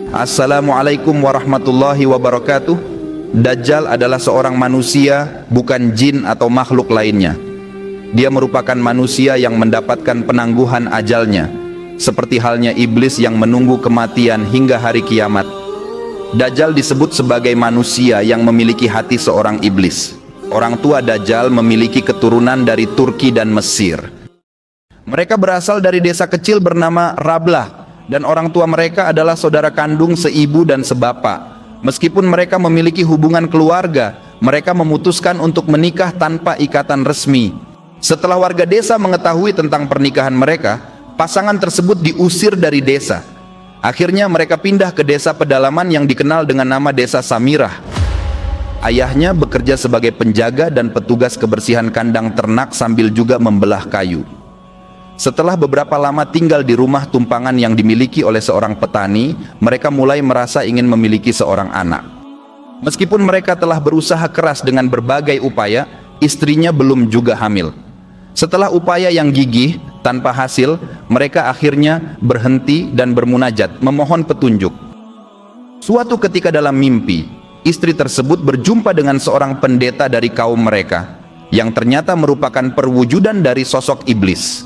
Assalamualaikum warahmatullahi wabarakatuh. Dajjal adalah seorang manusia, bukan jin atau makhluk lainnya. Dia merupakan manusia yang mendapatkan penangguhan ajalnya, seperti halnya iblis yang menunggu kematian hingga hari kiamat. Dajjal disebut sebagai manusia yang memiliki hati seorang iblis. Orang tua Dajjal memiliki keturunan dari Turki dan Mesir. Mereka berasal dari desa kecil bernama Rablah, dan orang tua mereka adalah saudara kandung seibu dan sebapak. Meskipun mereka memiliki hubungan keluarga, mereka memutuskan untuk menikah tanpa ikatan resmi. Setelah warga desa mengetahui tentang pernikahan mereka, pasangan tersebut diusir dari desa. Akhirnya mereka pindah ke desa pedalaman yang dikenal dengan nama Desa Samirah. Ayahnya bekerja sebagai penjaga dan petugas kebersihan kandang ternak sambil juga membelah kayu. Setelah beberapa lama tinggal di rumah tumpangan yang dimiliki oleh seorang petani, mereka mulai merasa ingin memiliki seorang anak. Meskipun mereka telah berusaha keras dengan berbagai upaya, istrinya belum juga hamil. Setelah upaya yang gigih tanpa hasil, mereka akhirnya berhenti dan bermunajat memohon petunjuk. Suatu ketika dalam mimpi, istri tersebut berjumpa dengan seorang pendeta dari kaum mereka, yang ternyata merupakan perwujudan dari sosok iblis.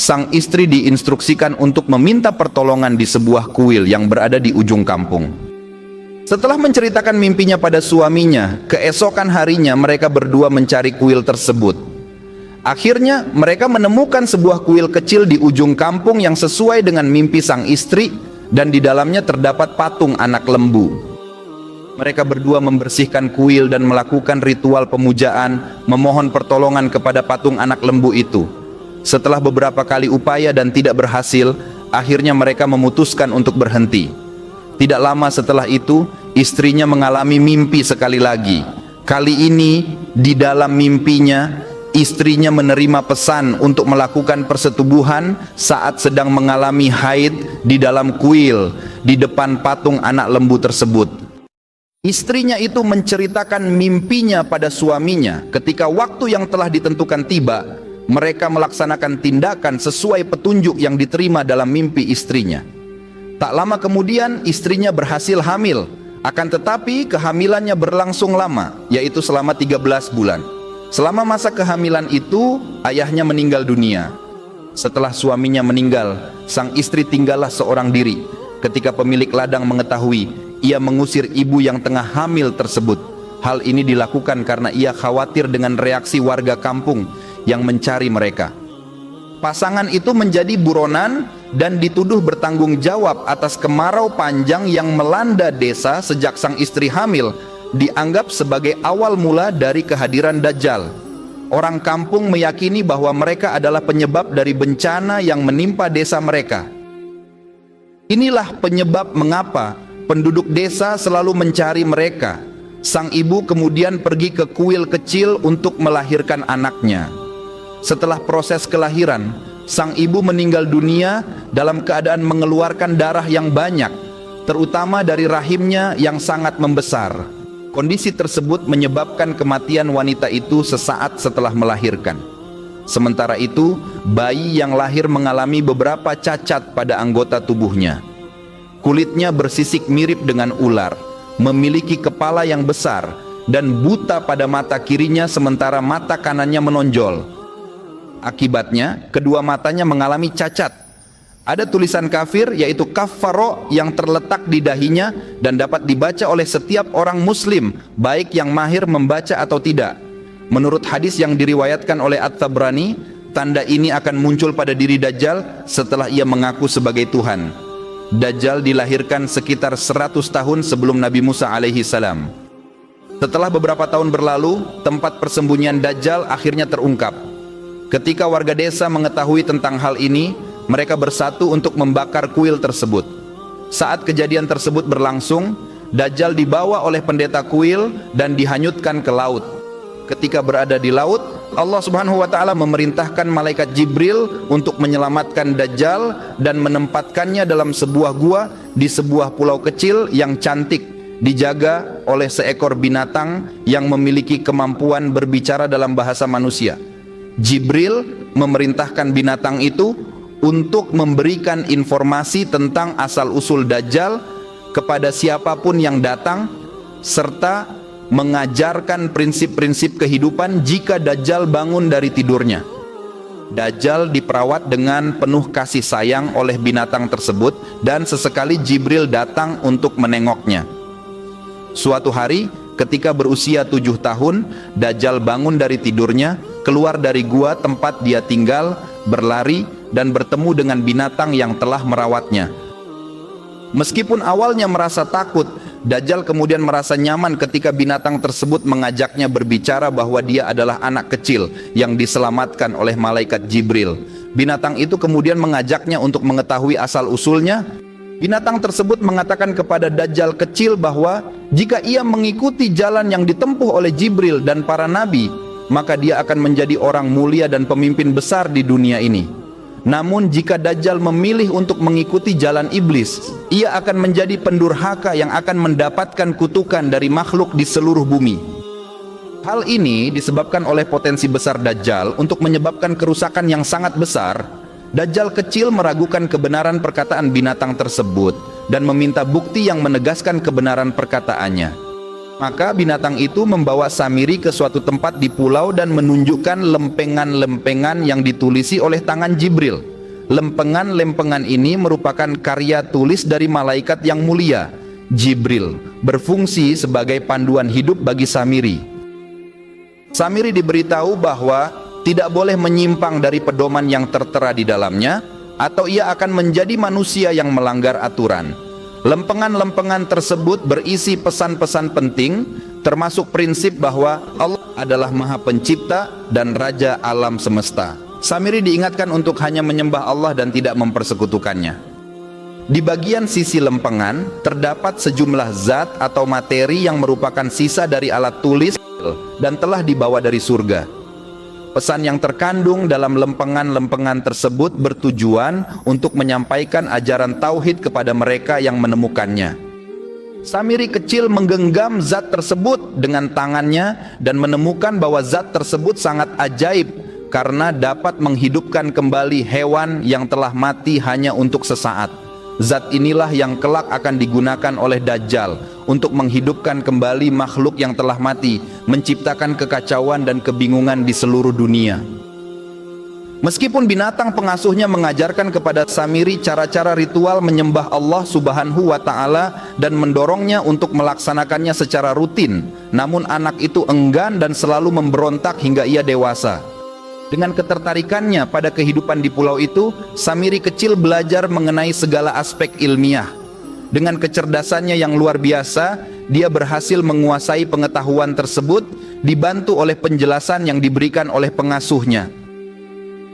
Sang istri diinstruksikan untuk meminta pertolongan di sebuah kuil yang berada di ujung kampung. Setelah menceritakan mimpinya pada suaminya, keesokan harinya mereka berdua mencari kuil tersebut. Akhirnya mereka menemukan sebuah kuil kecil di ujung kampung yang sesuai dengan mimpi sang istri, dan di dalamnya terdapat patung anak lembu. Mereka berdua membersihkan kuil dan melakukan ritual pemujaan, memohon pertolongan kepada patung anak lembu itu. Setelah beberapa kali upaya dan tidak berhasil, akhirnya mereka memutuskan untuk berhenti. Tidak lama setelah itu, istrinya mengalami mimpi sekali lagi. Kali ini, di dalam mimpinya, istrinya menerima pesan untuk melakukan persetubuhan saat sedang mengalami haid di dalam kuil, di depan patung anak lembu tersebut. Istrinya itu menceritakan mimpinya pada suaminya. Ketika waktu yang telah ditentukan tiba, mereka melaksanakan tindakan sesuai petunjuk yang diterima dalam mimpi istrinya. Tak lama kemudian istrinya berhasil hamil, akan tetapi kehamilannya berlangsung lama, yaitu selama 13 bulan. Selama masa kehamilan itu, ayahnya meninggal dunia. Setelah suaminya meninggal, sang istri tinggallah seorang diri. Ketika pemilik ladang mengetahui, ia mengusir ibu yang tengah hamil tersebut. Hal ini dilakukan karena ia khawatir dengan reaksi warga kampung yang mencari mereka. Pasangan itu menjadi buronan dan dituduh bertanggung jawab atas kemarau panjang yang melanda desa sejak sang istri hamil, dianggap sebagai awal mula dari kehadiran Dajjal. Orang kampung meyakini bahwa mereka adalah penyebab dari bencana yang menimpa desa mereka. Inilah penyebab mengapa penduduk desa selalu mencari mereka. Sang ibu kemudian pergi ke kuil kecil untuk melahirkan anaknya. Setelah proses kelahiran, sang ibu meninggal dunia dalam keadaan mengeluarkan darah yang banyak, terutama dari rahimnya yang sangat membesar. Kondisi tersebut menyebabkan kematian wanita itu sesaat setelah melahirkan. Sementara itu, bayi yang lahir mengalami beberapa cacat pada anggota tubuhnya. Kulitnya bersisik mirip dengan ular, memiliki kepala yang besar, dan buta pada mata kirinya sementara mata kanannya menonjol. Akibatnya, kedua matanya mengalami cacat. Ada tulisan kafir, yaitu kafaro, yang terletak di dahinya dan dapat dibaca oleh setiap orang muslim, baik yang mahir membaca atau tidak. Menurut hadis yang diriwayatkan oleh At-Tabrani, tanda ini akan muncul pada diri Dajjal setelah ia mengaku sebagai Tuhan. Dajjal dilahirkan sekitar 100 tahun sebelum Nabi Musa alaihi salam. Setelah beberapa tahun berlalu, tempat persembunyian Dajjal akhirnya terungkap. Ketika warga desa mengetahui tentang hal ini, mereka bersatu untuk membakar kuil tersebut. Saat kejadian tersebut berlangsung, Dajjal dibawa oleh pendeta kuil dan dihanyutkan ke laut. Ketika berada di laut, Allah Subhanahu wa taala memerintahkan malaikat Jibril untuk menyelamatkan Dajjal dan menempatkannya dalam sebuah gua di sebuah pulau kecil yang cantik, dijaga oleh seekor binatang yang memiliki kemampuan berbicara dalam bahasa manusia. Jibril memerintahkan binatang itu untuk memberikan informasi tentang asal-usul Dajjal kepada siapapun yang datang, serta mengajarkan prinsip-prinsip kehidupan jika Dajjal bangun dari tidurnya. Dajjal diperawat dengan penuh kasih sayang oleh binatang tersebut, dan sesekali Jibril datang untuk menengoknya. Suatu hari ketika berusia 7 tahun, Dajjal bangun dari tidurnya, keluar dari gua tempat dia tinggal, berlari dan bertemu dengan binatang yang telah merawatnya. Meskipun awalnya merasa takut, Dajjal kemudian merasa nyaman ketika binatang tersebut mengajaknya berbicara bahwa dia adalah anak kecil yang diselamatkan oleh malaikat Jibril. Binatang itu kemudian mengajaknya untuk mengetahui asal-usulnya. Binatang tersebut mengatakan kepada Dajjal kecil bahwa jika ia mengikuti jalan yang ditempuh oleh Jibril dan para nabi, maka dia akan menjadi orang mulia dan pemimpin besar di dunia ini. Namun jika Dajjal memilih untuk mengikuti jalan iblis, ia akan menjadi pendurhaka yang akan mendapatkan kutukan dari makhluk di seluruh bumi. Hal ini disebabkan oleh potensi besar Dajjal untuk menyebabkan kerusakan yang sangat besar. Dajjal kecil meragukan kebenaran perkataan binatang tersebut dan meminta bukti yang menegaskan kebenaran perkataannya. Maka binatang itu membawa Samiri ke suatu tempat di pulau dan menunjukkan lempengan-lempengan yang ditulisi oleh tangan Jibril. Lempengan-lempengan ini merupakan karya tulis dari malaikat yang mulia, Jibril, berfungsi sebagai panduan hidup bagi Samiri. Samiri diberitahu bahwa tidak boleh menyimpang dari pedoman yang tertera di dalamnya, atau ia akan menjadi manusia yang melanggar aturan. Lempengan-lempengan tersebut berisi pesan-pesan penting, termasuk prinsip bahwa Allah adalah Maha Pencipta dan Raja alam semesta. Samiri diingatkan untuk hanya menyembah Allah dan tidak mempersekutukannya. Di bagian sisi lempengan terdapat sejumlah zat atau materi yang merupakan sisa dari alat tulis dan telah dibawa dari surga. Pesan yang terkandung dalam lempengan-lempengan tersebut bertujuan untuk menyampaikan ajaran tauhid kepada mereka yang menemukannya. Samiri kecil menggenggam zat tersebut dengan tangannya dan menemukan bahwa zat tersebut sangat ajaib karena dapat menghidupkan kembali hewan yang telah mati hanya untuk sesaat. Zat inilah yang kelak akan digunakan oleh Dajjal untuk menghidupkan kembali makhluk yang telah mati, menciptakan kekacauan dan kebingungan di seluruh dunia. Meskipun binatang pengasuhnya mengajarkan kepada Samiri cara-cara ritual menyembah Allah Subhanahu wa Ta'ala dan mendorongnya untuk melaksanakannya secara rutin, namun anak itu enggan dan selalu memberontak hingga ia dewasa. Dengan ketertarikannya pada kehidupan di pulau itu, Samiri kecil belajar mengenai segala aspek ilmiah. Dengan kecerdasannya yang luar biasa, dia berhasil menguasai pengetahuan tersebut, dibantu oleh penjelasan yang diberikan oleh pengasuhnya.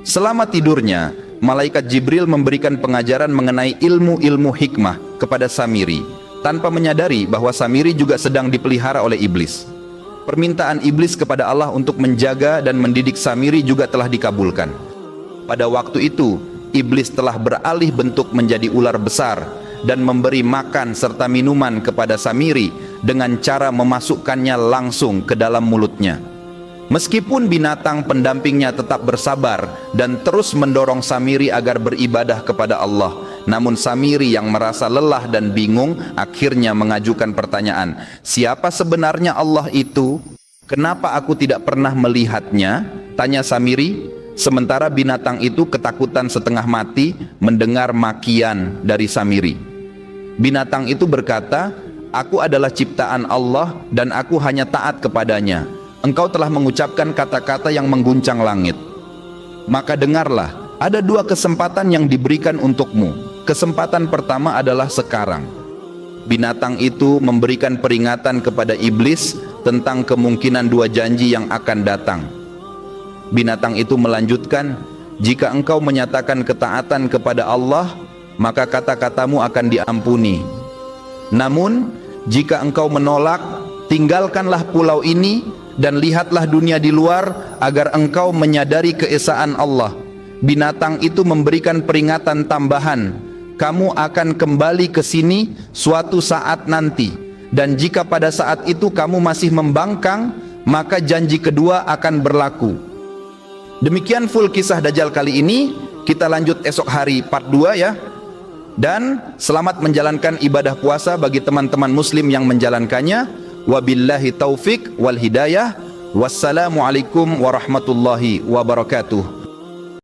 Selama tidurnya, malaikat Jibril memberikan pengajaran mengenai ilmu-ilmu hikmah kepada Samiri, tanpa menyadari bahwa Samiri juga sedang dipelihara oleh iblis. Permintaan iblis kepada Allah untuk menjaga dan mendidik Samiri juga telah dikabulkan. Pada waktu itu, iblis telah beralih bentuk menjadi ular besar dan memberi makan serta minuman kepada Samiri dengan cara memasukkannya langsung ke dalam mulutnya. Meskipun binatang pendampingnya tetap bersabar dan terus mendorong Samiri agar beribadah kepada Allah, namun Samiri yang merasa lelah dan bingung akhirnya mengajukan pertanyaan, "Siapa sebenarnya Allah itu? Kenapa aku tidak pernah melihatnya?" tanya Samiri. Sementara binatang itu ketakutan setengah mati mendengar makian dari Samiri. Binatang itu berkata, "Aku adalah ciptaan Allah dan aku hanya taat kepadanya. Engkau telah mengucapkan kata-kata yang mengguncang langit. Maka dengarlah, ada dua kesempatan yang diberikan untukmu. Kesempatan pertama adalah sekarang." Binatang itu memberikan peringatan kepada iblis tentang kemungkinan dua janji yang akan datang. Binatang itu melanjutkan, "Jika engkau menyatakan ketaatan kepada Allah, maka kata-katamu akan diampuni. Namun, jika engkau menolak, tinggalkanlah pulau ini dan lihatlah dunia di luar agar engkau menyadari keesaan Allah." Binatang itu memberikan peringatan tambahan, "Kamu akan kembali ke sini suatu saat nanti, dan jika pada saat itu kamu masih membangkang, maka janji kedua akan berlaku." Demikian full kisah Dajjal kali ini. Kita lanjut esok hari part 2 ya. Dan selamat menjalankan ibadah puasa bagi teman-teman muslim yang menjalankannya. Wabillahi taufik wal hidayah. Wassalamualaikum warahmatullahi wabarakatuh.